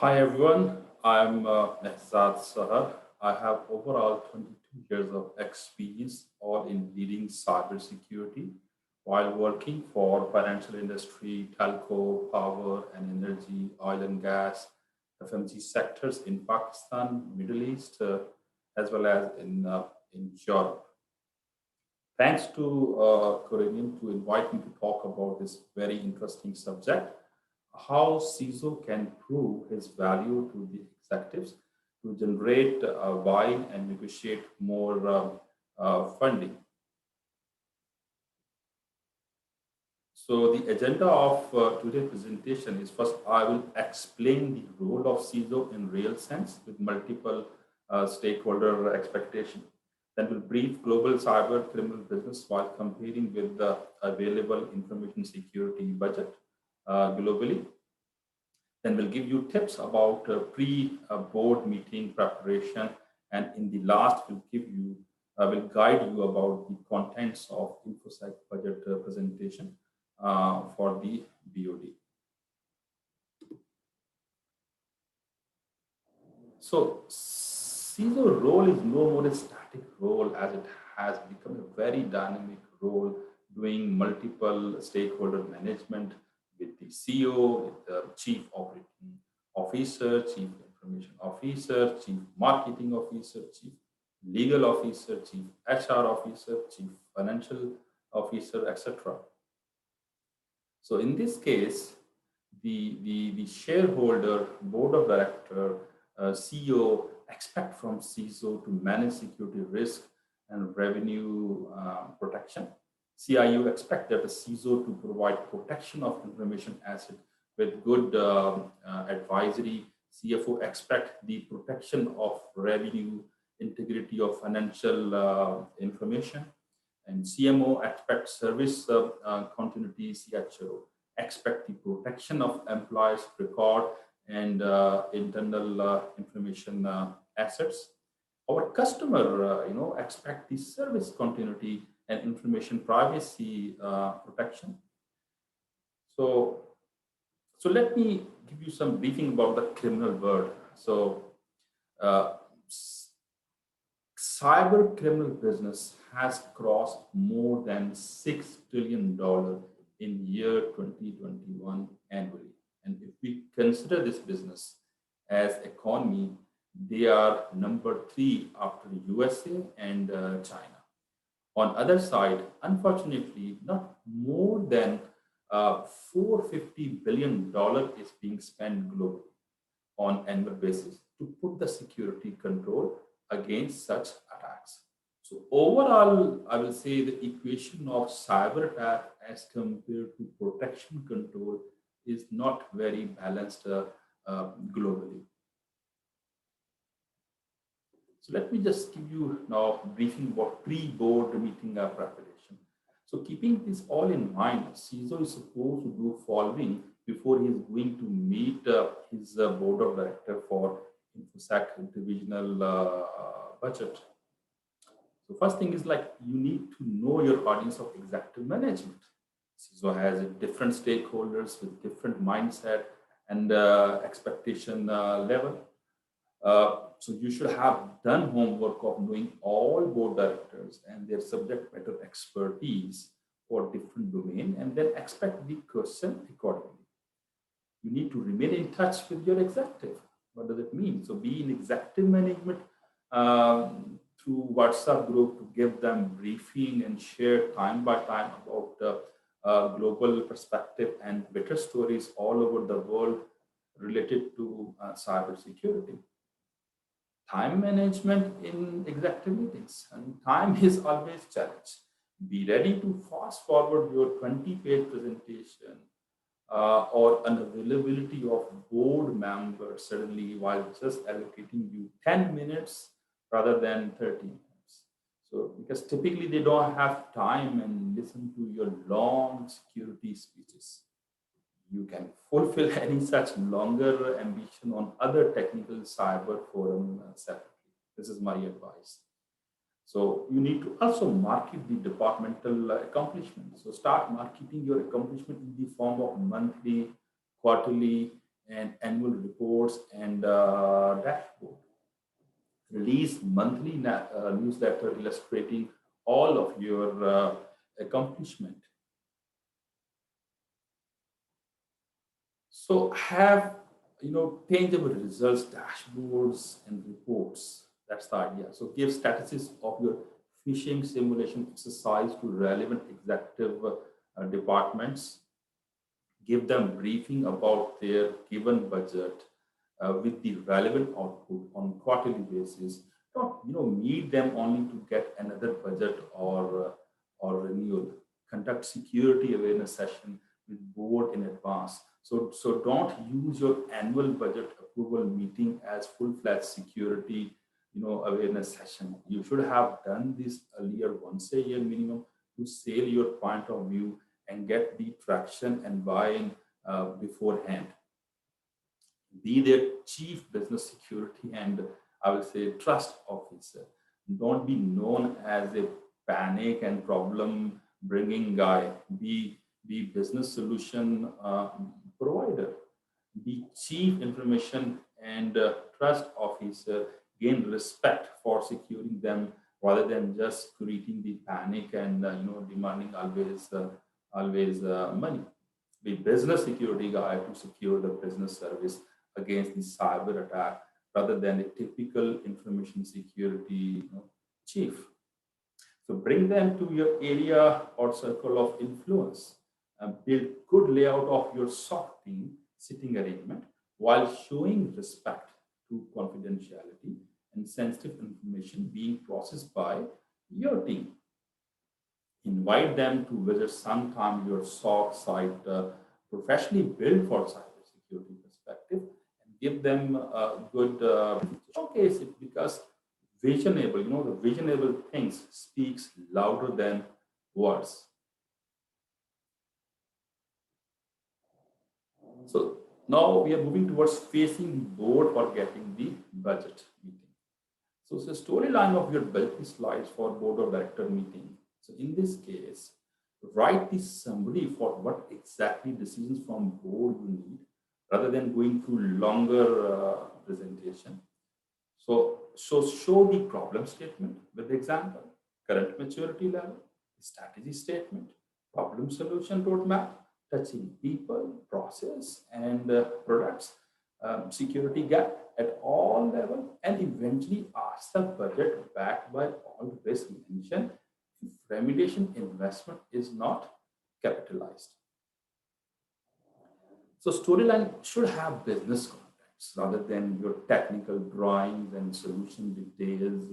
Hi everyone, I'm Mehzad Sahar. I have overall 22 years of experience, all in leading cybersecurity, while working for financial industry, telco, power and energy, oil and gas, FMG sectors in Pakistan, Middle East, as well as in Europe. Thanks to Corinium to invite me to talk about this very interesting subject, how CISO can prove his value to the executives to generate buying and negotiate more funding. So the agenda of today's presentation is first I will explain the role of CISO in real sense with multiple stakeholder expectation. Then we'll brief global cyber criminal business while comparing with the available information security budget globally. Then we'll give you tips about pre-board meeting preparation, and in the last, will guide you about the contents of InfoSec budget presentation for the BoD. So CISO role is no more a static role as it has become a very dynamic role doing multiple stakeholder management with the CEO, with the chief operating officer, chief information officer, chief marketing officer, chief legal officer, chief HR officer, chief financial officer, etc. So in this case, the shareholder, board of director, CEO expect from CISO to manage security risk and revenue protection. CIO expect that the CISO to provide protection of information asset with good advisory. CFO expect the protection of revenue, integrity of financial information, and CMO expect service continuity. CHO expect the protection of employees' record and internal information assets. Our customer, expect the service continuity and information privacy protection. So, so let me give you some briefing about the criminal world. So, uh, cyber criminal business has crossed more than $6 trillion in year 2021 annually. And if we consider this business as economy, they are number three after USA and China. On other side, unfortunately, not more than $450 billion is being spent globally on annual basis to put the security control against such attacks. So overall, I will say the equation of cyber attack as compared to protection control is not very balanced globally. So let me just give you now a briefing about pre-board meeting preparation. So keeping this all in mind, CISO is supposed to do following before he is going to meet his board of director for InfoSec divisional budget. So first thing is like you need to know your audience of executive management. CISO has different stakeholders with different mindset and expectation level. So you should have done homework of knowing all board directors and their subject matter expertise for different domain, and then expect the question accordingly. You need to remain in touch with your executive. What does it mean? So be in executive management through WhatsApp group to give them briefing and share time by time about global perspective and better stories all over the world related to cyber security. Time management in executive meetings, and time is always challenge. Be ready to fast forward your 20-page presentation or unavailability of board members suddenly while just allocating you 10 minutes rather than 30 minutes. So because typically they don't have time and listen to your long security speeches. You can fulfill any such longer ambition on other technical cyber forum separately. This is my advice. So you need to also market the departmental accomplishments. So start marketing your accomplishment in the form of monthly, quarterly, and annual reports and dashboard. Release monthly newsletter illustrating all of your accomplishment. So have tangible results, dashboards, and reports. That's the idea. So give statistics of your phishing simulation exercise to relevant executive departments. Give them briefing about their given budget with the relevant output on quarterly basis. Don't meet them only to get another budget or renewal. Conduct security awareness session with board in advance. So don't use your annual budget approval meeting as full-fledged security awareness session. You should have done this earlier, once a year minimum, to sell your point of view and get the traction and buy-in beforehand. Be their chief business security and I will say trust officer. Don't be known as a panic and problem bringing guy. Be business solution provider. Be chief information and trust officer. Gain respect for securing them rather than just creating the panic and demanding always money. Be business security guy to secure the business service against the cyber attack rather than a typical information security chief. So bring them to your area or circle of influence. Build good layout of your SOC team sitting arrangement while showing respect to confidentiality and sensitive information being processed by your team. Invite them to visit sometime your SOC site, professionally built for cybersecurity perspective, and give them a good showcase it because visionable, the visionable things speaks louder than words. So now we are moving towards facing the board or getting the budget meeting. So it's a storyline of your budget slides for board or director meeting. So in this case, write the summary for what exactly decisions from board you need rather than going through longer presentation. So show the problem statement with example, current maturity level, strategy statement, problem solution roadmap, touching people, process, and products, security gap at all level, and eventually ask the budget backed by all risk mentioned if remediation investment is not capitalized. So storyline should have business context rather than your technical drawings and solution details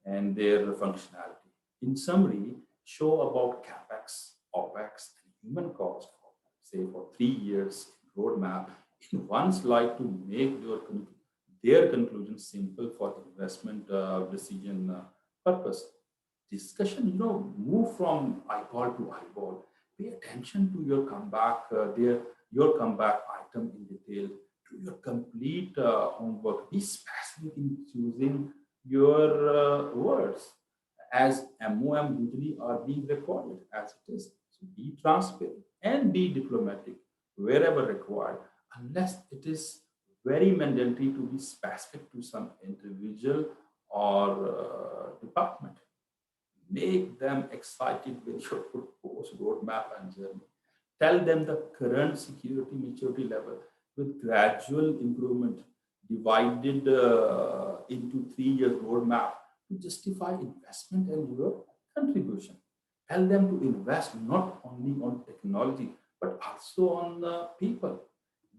and their functionality. In summary, show about CapEx, OpEx, and human cost for, say, for 3 years roadmap in one slide to make their conclusion simple for investment decision purpose. Discussion, move from eyeball to eyeball. Pay attention to your comeback, your comeback item in detail, to your complete homework. Be specific in choosing your words, as MOM usually are being recorded as it is. So be transparent and be diplomatic wherever required, unless it is very mandatory to be specific to some individual or department. Make them excited with your proposed roadmap and journey. Tell them the current security maturity level with gradual improvement divided into 3 years roadmap to justify investment and your contribution. Tell them to invest not only on technology but also on people.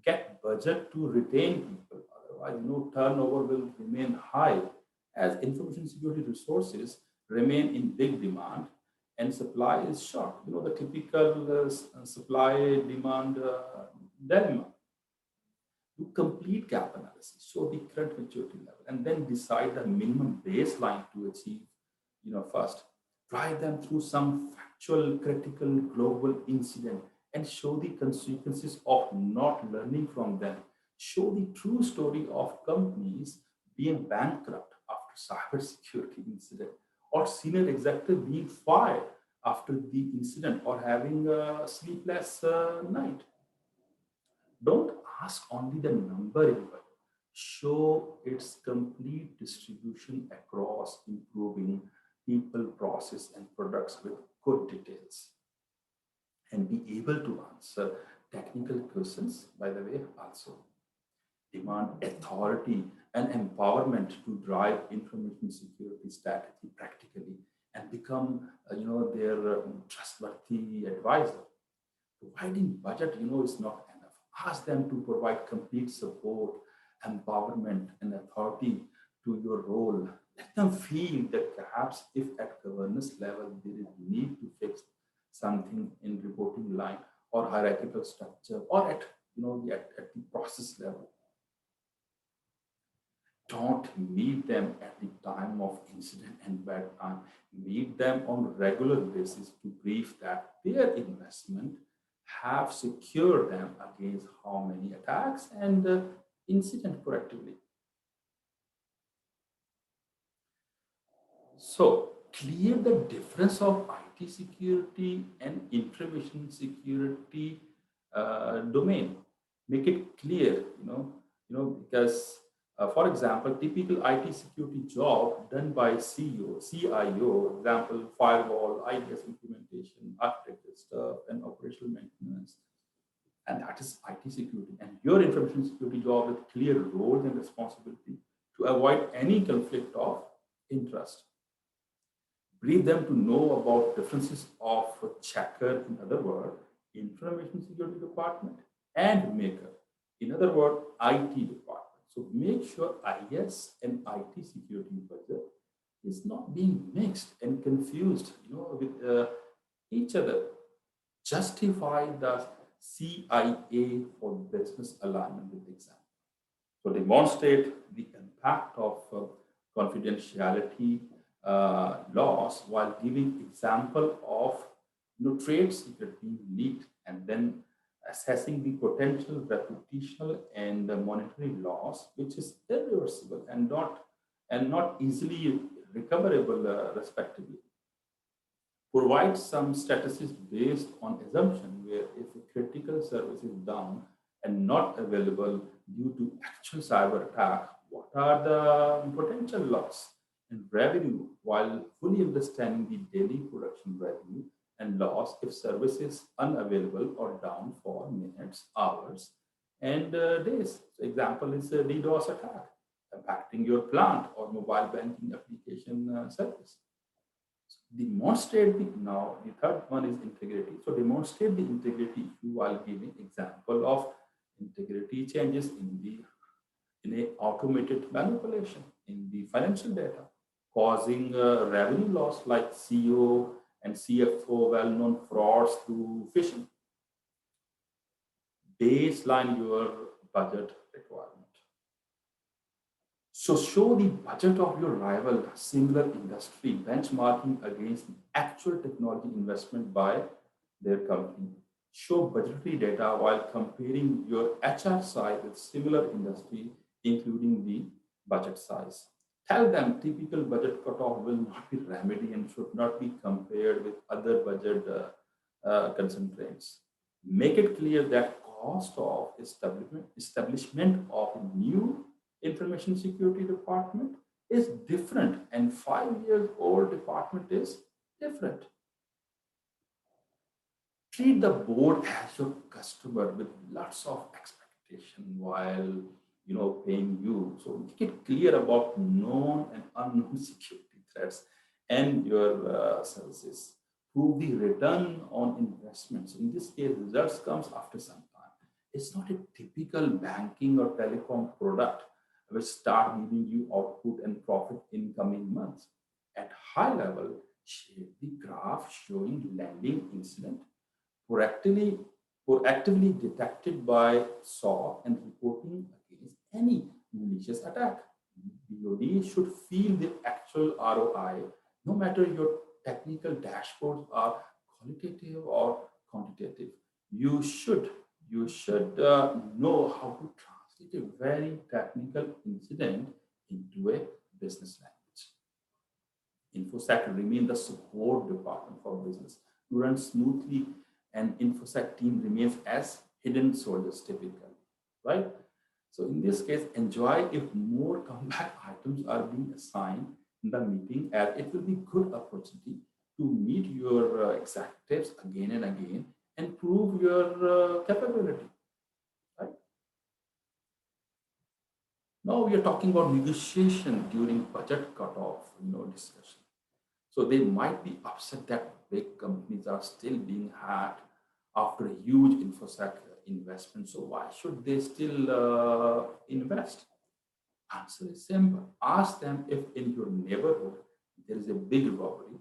Get budget to retain people. Otherwise, no turnover will remain high as information security resources remain in big demand and supply is short. The typical supply demand dilemma. Do complete gap analysis, show the current maturity level, and then decide the minimum baseline to achieve. First, drive them through some factual, critical global incident and show the consequences of not learning from them. Show the true story of companies being bankrupt after cybersecurity incident or senior executive being fired after the incident or having a sleepless night. Don't ask only the number in budget. Show its complete distribution across improving people, process, and products with good details. And be able to answer technical questions, by the way, also. Demand authority and empowerment to drive information security strategy practically and become, their trustworthy advisor. Providing budget, is not enough. Ask them to provide complete support, empowerment, and authority to your role. Let them feel that perhaps if at governance level there is need to fix something in reporting line or hierarchical structure or at at the process level. Don't meet them at the time of incident and bad time. Meet them on regular basis to brief that their investment have secured them against how many attacks and incident proactively. So clear the difference of IT security and information security domain. Make it clear, because for example, typical IT security job done by CEO, CIO, example, firewall, IDS implementation, architecture stuff, and operational maintenance. And that is IT security. And your information security job with clear roles and responsibility to avoid any conflict of interest. Brief them to know about differences of checker, in other words, information security department, and maker, in other words, IT department. So make sure IS and IT security budget is not being mixed and confused, with each other. Justify the CIA for business alignment with example. So demonstrate the impact of confidentiality laws while giving example of trade secret being leaked, and then assessing the potential reputational and monetary loss, which is irreversible and not easily recoverable, respectively. Provide some statistics based on assumption where if a critical service is down and not available due to actual cyber attack, what are the potential loss and revenue while fully understanding the daily production revenue and loss if service is unavailable or down for minutes, hours, and days. So example is a DDoS attack impacting your plant or mobile banking application service. Demonstrate the third one is integrity. So demonstrate the integrity while giving example of integrity changes in a automated manipulation in the financial data, causing revenue loss like CEO and CFO well-known frauds through phishing. Baseline your budget requirement. So show the budget of your rival similar industry benchmarking against the actual technology investment by their company. Show budgetary data while comparing your HR size with similar industry, including the budget size. Tell them typical budget cutoff will not be remedy and should not be compared with other budget concentrates. Make it clear that cost of establishment of a new information security department is different and 5 years old department is different. Treat the board as your customer with lots of expectation while paying you. So make it clear about known and unknown security threats and your services. Prove the return on investments. In this case, results comes after some time. It's not a typical banking or telecom product which start giving you output and profit in coming months. At high level, share the graph showing lending incident proactively, proactively detected by SAW and reporting against any malicious attack. BoD should feel the actual ROI, no matter your technical dashboards are qualitative or quantitative. You should know how to translate a very technical incident into a business language. InfoSec remain the support department for business to run smoothly, and InfoSec team remains as hidden soldiers typically. right? So in this case, enjoy if more comeback items are being assigned in the meeting, as it will be good opportunity to meet your executives again and again and prove your capability, right? Now we are talking about negotiation during budget cutoff, discussion. So they might be upset that big companies are still being hacked after a huge infosec investment. So why should they still invest? Answer is simple. Ask them if in your neighborhood there is a big robbery.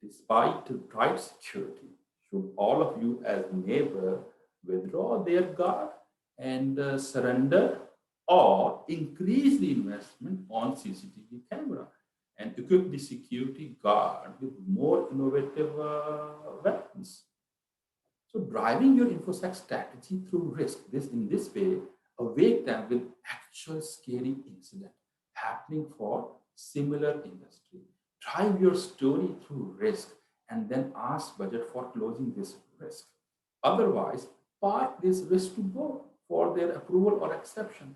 Despite tight security, should all of you as neighbor withdraw their guard and surrender, or increase the investment on CCTV camera and equip the security guard with more innovative weapons? So driving your infosec strategy through risk, this in this way, awake them with actual scary incident happening for similar industry. Drive your story through risk and then ask budget for closing this risk. Otherwise, park this risk to board for their approval or exception,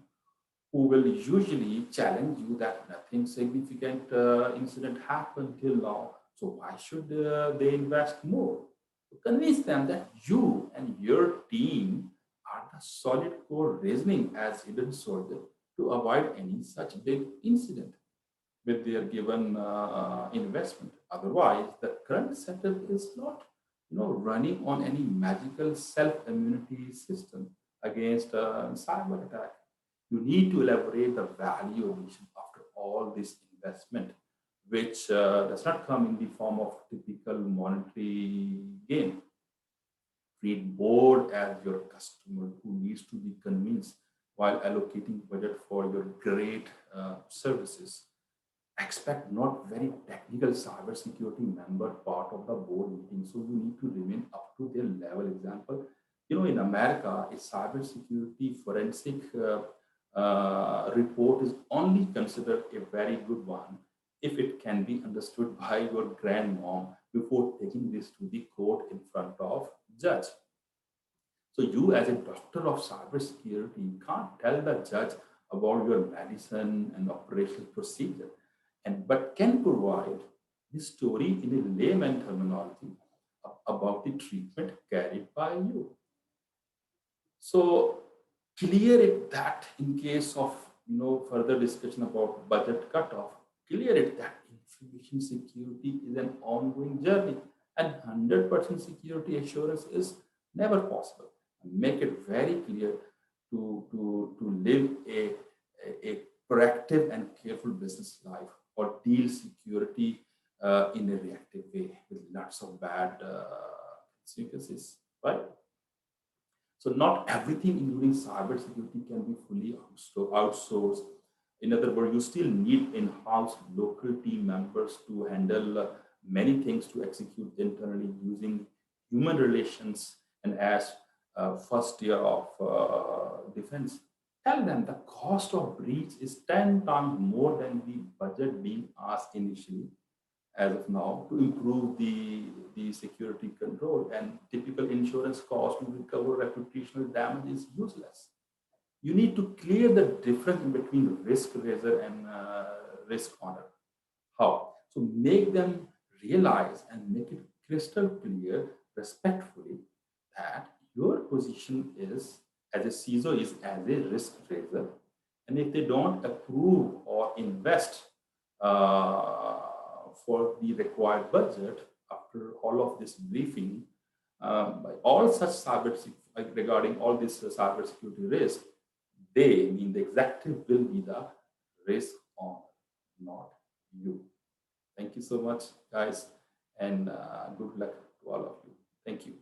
who will usually challenge you that nothing significant incident happened till now. So why should they invest more? Convince them that you and your team are the solid core reasoning as hidden soldier to avoid any such big incident with their given investment. Otherwise, the current setup is not, running on any magical self-immunity system against cyber attack. You need to elaborate the value addition after all this investment, which does not come in the form of typical monetary gain. Treat BoD as your customer who needs to be convinced while allocating budget for your great services. Expect not very technical cybersecurity member part of the BoD meeting, so you need to remain up to their level. Example, in America, a cybersecurity forensic report is only considered a very good one if it can be understood by your grandmom before taking this to the court in front of judge. So you as a doctor of cybersecurity can't tell the judge about your medicine and operational procedure, and but can provide the story in a layman terminology about the treatment carried by you. So clear it that in case of further discussion about budget cutoff, clear it that information security is an ongoing journey and 100% security assurance is never possible. Make it very clear to live a proactive and careful business life, or deal security in a reactive way with lots of bad consequences, right? So not everything, including cybersecurity, can be fully outsourced. In other words, you still need in-house local team members to handle many things to execute internally using human relations and as first year of defense. Tell them the cost of breach is 10 times more than the budget being asked initially as of now to improve the security control, and typical insurance cost to recover reputational damage is useless. You need to clear the difference in between risk razor and risk honor. How? So make them realize and make it crystal clear respectfully that your position is as a CISO is as a risk raiser, and if they don't approve or invest uh, for the required budget after all of this briefing, by all such regarding all this cybersecurity risk, they mean the executive will be the risk on, not you. Thank you so much, guys, and good luck to all of you. Thank you.